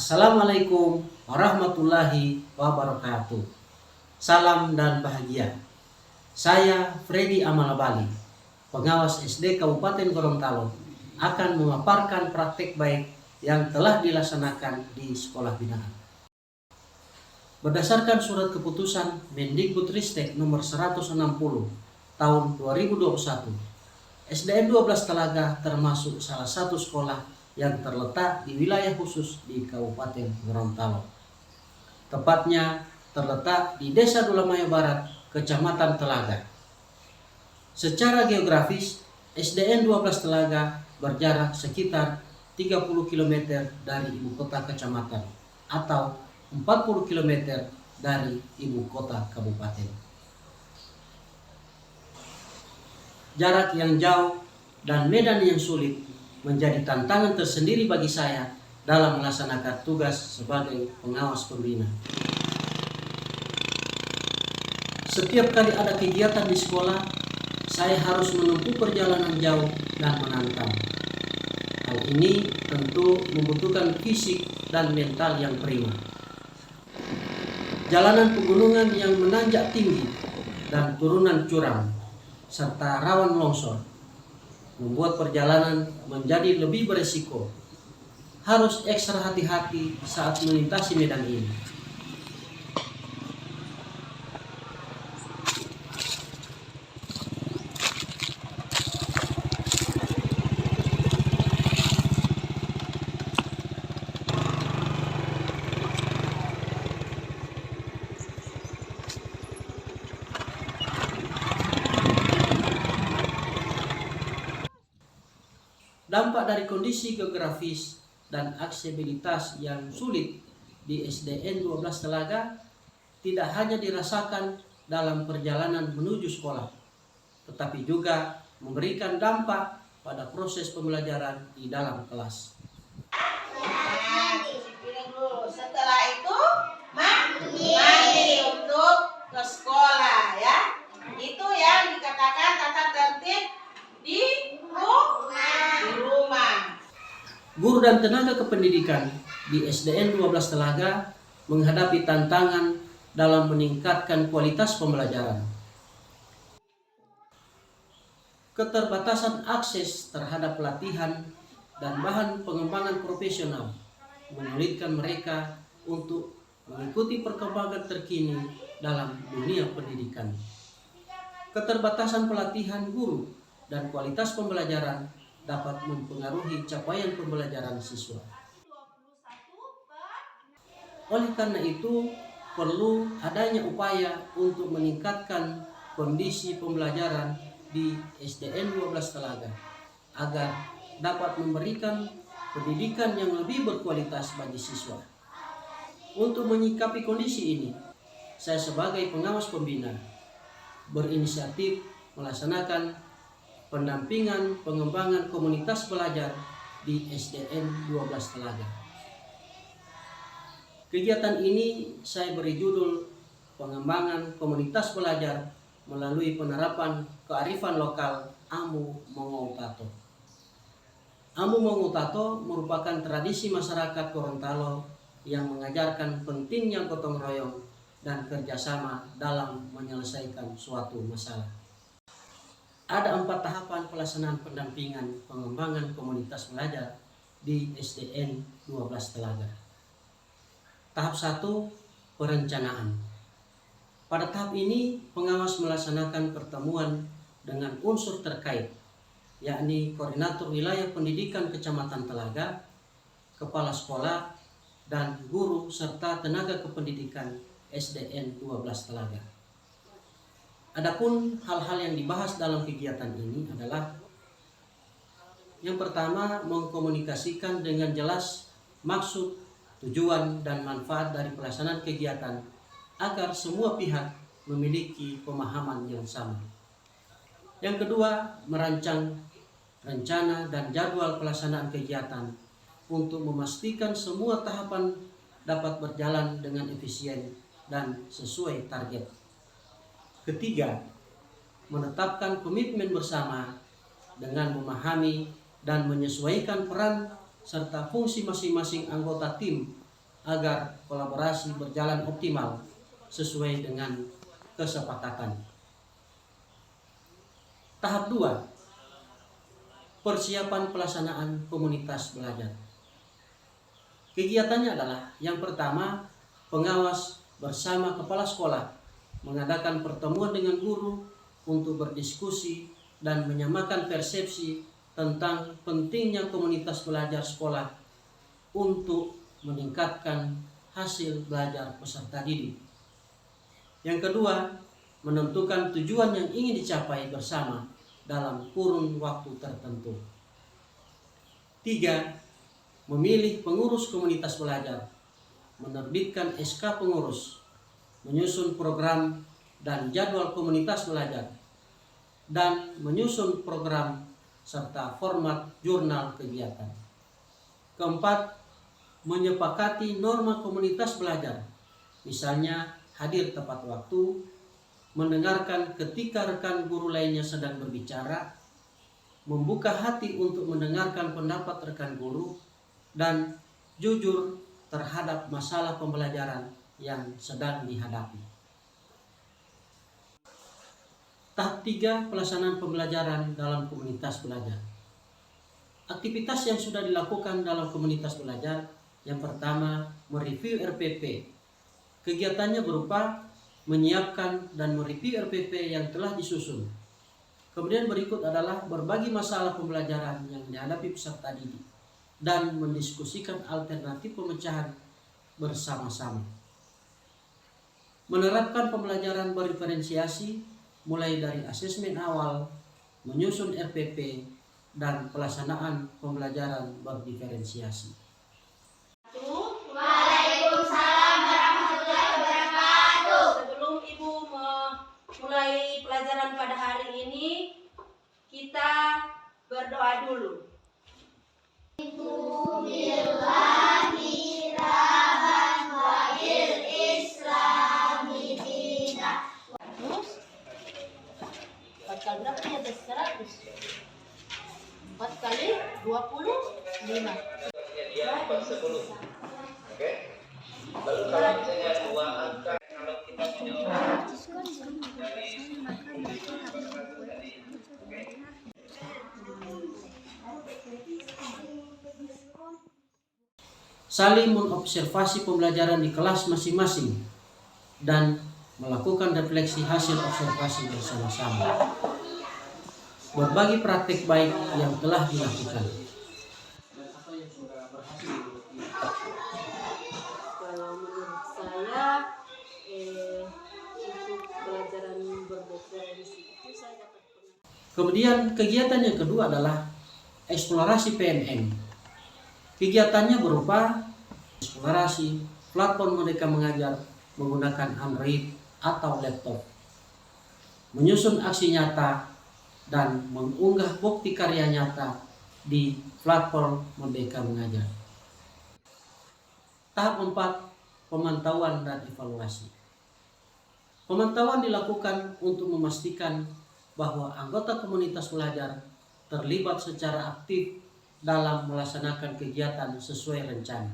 Assalamualaikum warahmatullahi wabarakatuh. Salam dan bahagia. Saya Freddy Amalabali, pengawas SD Kabupaten Gorontalo, akan memaparkan praktek baik yang telah dilaksanakan di sekolah binaan. Berdasarkan surat keputusan Mendikbudristek nomor 160 tahun 2021, SDN 12 Telaga termasuk salah satu sekolah yang terletak di wilayah khusus di Kabupaten Gorontalo. Tepatnya terletak di Desa Dulamaya Barat, Kecamatan Telaga. Secara geografis, SDN 12 Telaga berjarak sekitar 30 km dari ibu kota kecamatan atau 40 km dari ibu kota kabupaten. Jarak yang jauh dan medan yang sulit menjadi tantangan tersendiri bagi saya dalam melaksanakan tugas sebagai pengawas pembina. Setiap kali ada kegiatan di sekolah, saya harus menempuh perjalanan jauh dan menantang. Hal ini tentu membutuhkan fisik dan mental yang prima. Jalanan pegunungan yang menanjak tinggi dan turunan curam, serta rawan longsor, membuat perjalanan menjadi lebih beresiko. Harus ekstra hati-hati saat melintasi medan ini. Dampak dari kondisi geografis dan aksesibilitas yang sulit di SDN 12 Telaga tidak hanya dirasakan dalam perjalanan menuju sekolah, tetapi juga memberikan dampak pada proses pembelajaran di dalam kelas. Setelah itu mandi untuk ke sekolah, ya. Itu yang dikatakan tata tertib di rumah. Guru dan tenaga kependidikan di SDN 12 Telaga menghadapi tantangan dalam meningkatkan kualitas pembelajaran. Keterbatasan akses terhadap pelatihan dan bahan pengembangan profesional menyulitkan mereka untuk mengikuti perkembangan terkini dalam dunia pendidikan. Keterbatasan pelatihan guru dan kualitas pembelajaran dapat mempengaruhi capaian pembelajaran siswa. Oleh karena itu, perlu adanya upaya untuk meningkatkan kondisi pembelajaran di SDN 12 Telaga agar dapat memberikan pendidikan yang lebih berkualitas bagi siswa. Untuk menyikapi kondisi ini, saya sebagai pengawas pembina berinisiatif melaksanakan pendampingan pengembangan komunitas belajar di SDN 12 Telaga. Kegiatan ini saya beri judul pengembangan komunitas belajar melalui penerapan kearifan lokal Amu Mongo Tato. Amu Mongo Tato merupakan tradisi masyarakat Gorontalo yang mengajarkan pentingnya gotong royong dan kerjasama dalam menyelesaikan suatu masalah. Ada 4 tahapan pelaksanaan pendampingan pengembangan komunitas belajar di SDN 12 Telaga. Tahap 1, perencanaan. Pada tahap ini, pengawas melaksanakan pertemuan dengan unsur terkait, yakni Koordinator Wilayah Pendidikan Kecamatan Telaga, Kepala Sekolah, dan guru serta tenaga kependidikan SDN 12 Telaga. Adapun hal-hal yang dibahas dalam kegiatan ini adalah: yang pertama, mengkomunikasikan dengan jelas maksud, tujuan, dan manfaat dari pelaksanaan kegiatan agar semua pihak memiliki pemahaman yang sama. Yang kedua, merancang rencana dan jadwal pelaksanaan kegiatan untuk memastikan semua tahapan dapat berjalan dengan efisien dan sesuai target. Ketiga, menetapkan komitmen bersama dengan memahami dan menyesuaikan peran serta fungsi masing-masing anggota tim agar kolaborasi berjalan optimal sesuai dengan kesepakatan. Tahap 2. Persiapan pelaksanaan komunitas belajar. Kegiatannya adalah yang pertama, pengawas bersama kepala sekolah mengadakan pertemuan dengan guru untuk berdiskusi dan menyamakan persepsi tentang pentingnya komunitas belajar sekolah untuk meningkatkan hasil belajar peserta didik. Yang kedua, menentukan tujuan yang ingin dicapai bersama dalam kurun waktu tertentu. 3. Memilih pengurus komunitas belajar, menerbitkan SK pengurus, menyusun program dan jadwal komunitas belajar, dan menyusun program serta format jurnal kegiatan. Keempat, menyepakati norma komunitas belajar, misalnya hadir tepat waktu, mendengarkan ketika rekan guru lainnya sedang berbicara, membuka hati untuk mendengarkan pendapat rekan guru, dan jujur terhadap masalah pembelajaran yang sedang dihadapi. Tahap 3. Pelaksanaan pembelajaran dalam komunitas belajar. Aktivitas yang sudah dilakukan dalam komunitas belajar, yang pertama, mereview RPP. Kegiatannya berupa menyiapkan dan mereview RPP yang telah disusun. Kemudian berikut adalah berbagi masalah pembelajaran yang dihadapi peserta didik dan mendiskusikan alternatif pemecahan bersama-sama. Menerapkan pembelajaran berdiferensiasi mulai dari asesmen awal, menyusun RPP, dan pelaksanaan pembelajaran berdiferensiasi. Waalaikumsalam warahmatullahi wabarakatuh. Sebelum Ibu memulai pelajaran pada hari ini, kita berdoa dulu. Empat kali berapa ya? 100. 4 kali 25. Oke. Lalu kalau misalnya dua angka, kalau kita punya Saling mengobservasi pembelajaran di kelas masing-masing dan melakukan refleksi hasil observasi bersama-sama. Berbagi praktik baik yang telah dilakukan. Kalau menurut saya untuk pelajaran berdiferensi itu saya dapat pengetahuan. Kemudian kegiatan yang kedua adalah eksplorasi PMM. Kegiatannya berupa eksplorasi platform Merdeka Mengajar menggunakan Android atau laptop, menyusun aksi nyata dan mengunggah bukti karya nyata di platform Merdeka Mengajar. Tahap 4. Pemantauan dan evaluasi. Pemantauan dilakukan untuk memastikan bahwa anggota komunitas belajar terlibat secara aktif dalam melaksanakan kegiatan sesuai rencana.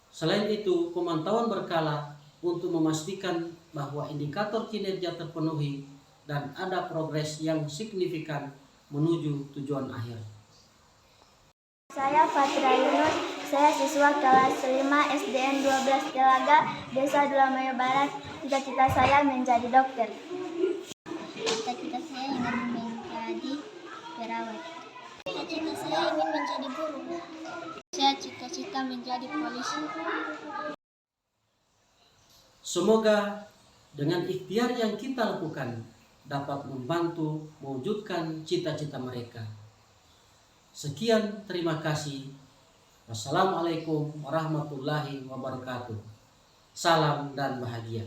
Selain itu, pemantauan berkala untuk memastikan bahwa indikator kinerja terpenuhi dan ada progres yang signifikan menuju tujuan akhir. Saya Fatra Yunus, saya siswa kelas 5 SDN 12 Telaga, Desa Dulamayo Barat. Cita-cita saya menjadi dokter. Cita-cita saya ingin menjadi perawat. Cita-cita saya ingin menjadi guru. Saya cita-cita menjadi polisi. Semoga dengan ikhtiar yang kita lakukan dapat membantu mewujudkan cita-cita mereka. Sekian, terima kasih. Wassalamualaikum warahmatullahi wabarakatuh. Salam dan bahagia.